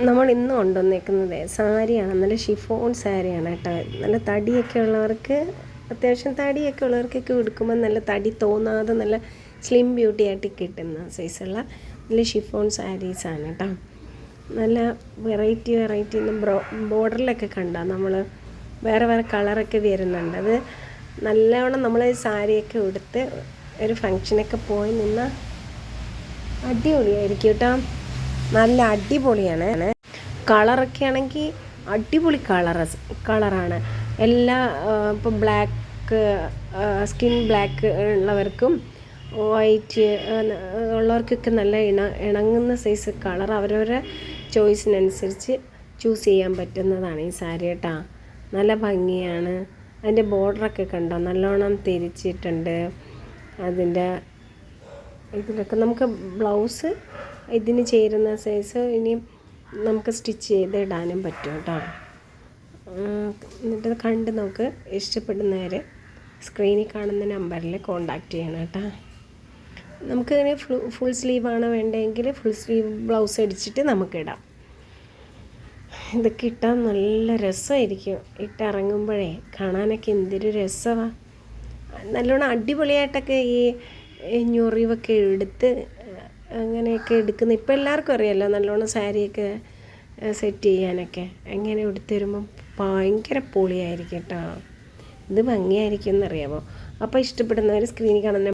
നമ്മൾ ഇന്ന് കൊണ്ടുവന്നേക്കുന്നത് സാരിയാണ്. നല്ല ഷിഫോൺ സാരിയാണ് കേട്ടോ. നല്ല തടിയൊക്കെ ഉള്ളവർക്ക്, അത്യാവശ്യം തടിയൊക്കെ ഉള്ളവർക്കൊക്കെ ഉടുക്കുമ്പോൾ നല്ല തടി തോന്നാതെ നല്ല സ്ലിം ബ്യൂട്ടി ആയിട്ട് കിട്ടുന്ന സൈസുള്ള നല്ല ഷിഫോൺ സാരീസാണ് കേട്ടോ. നല്ല വെറൈറ്റി ബോർഡറിലൊക്കെ കണ്ടോ നമ്മൾ വേറെ വേറെ കളറൊക്കെ വരുന്നുണ്ട്. അത് നല്ലവണ്ണം നമ്മൾ സാരിയൊക്കെ ഉടുത്ത് ഒരു ഫങ്ഷനൊക്കെ പോയി നിന്നാൽ അടിപൊളിയായിരിക്കും കേട്ടോ. നല്ല അടിപൊളിയാണ്. കളറൊക്കെ ആണെങ്കിൽ അടിപൊളി കളറാണ് എല്ലാ. ഇപ്പം ബ്ലാക്ക് സ്കിൻ ബ്ലാക്ക് ഉള്ളവർക്കും വൈറ്റ് ഉള്ളവർക്കൊക്കെ നല്ല ഇണങ്ങുന്ന സൈസ് കളർ അവരവരുടെ ചോയ്സിനനുസരിച്ച് ചൂസ് ചെയ്യാൻ പറ്റുന്നതാണ് ഈ സാരി കേട്ടോ. നല്ല ഭംഗിയാണ്. അതിൻ്റെ ബോർഡറൊക്കെ കണ്ടോ, നല്ലോണം തിരിച്ചിട്ടുണ്ട്. അതിൻ്റെ ഇതിലൊക്കെ നമുക്ക് ബ്ലൗസ് ഇതിന് ചേരുന്ന സൈസ് ഇനിയും നമുക്ക് സ്റ്റിച്ച് ചെയ്ത് ഇടാനും പറ്റും കേട്ടോ. എന്നിട്ട് കണ്ട് നമുക്ക് ഇഷ്ടപ്പെടുന്നവർ സ്ക്രീനിൽ കാണുന്ന നമ്പറിൽ കോണ്ടാക്ട് ചെയ്യണം കേട്ടോ. നമുക്കിങ്ങനെ ഫുൾ സ്ലീവാണ് വേണ്ടതെങ്കിൽ ഫുൾ സ്ലീവ് ബ്ലൗസ് അടിച്ചിട്ട് നമുക്കിടാം. ഇതൊക്കെ ഇട്ടാൽ നല്ല രസമായിരിക്കും. ഇട്ടിറങ്ങുമ്പോഴേ കാണാനൊക്കെ എന്തൊരു രസമാണ്. നല്ലോണം അടിപൊളിയായിട്ടൊക്കെ ഈ ഞൊറിവൊക്കെ എടുത്ത് അങ്ങനെയൊക്കെ എടുക്കുന്ന ഇപ്പോൾ എല്ലാവർക്കും അറിയാമല്ലോ നല്ലോണം സാരിയൊക്കെ സെറ്റ് ചെയ്യാനൊക്കെ. അങ്ങനെ എടുത്ത് വരുമ്പം ഭയങ്കര പൊളിയായിരിക്കും കേട്ടോ. ഇത് ഭംഗിയായിരിക്കും എന്നറിയാമോ. അപ്പോൾ ഇഷ്ടപ്പെടുന്നവർ സ്ക്രീനിൽ കാണുന്ന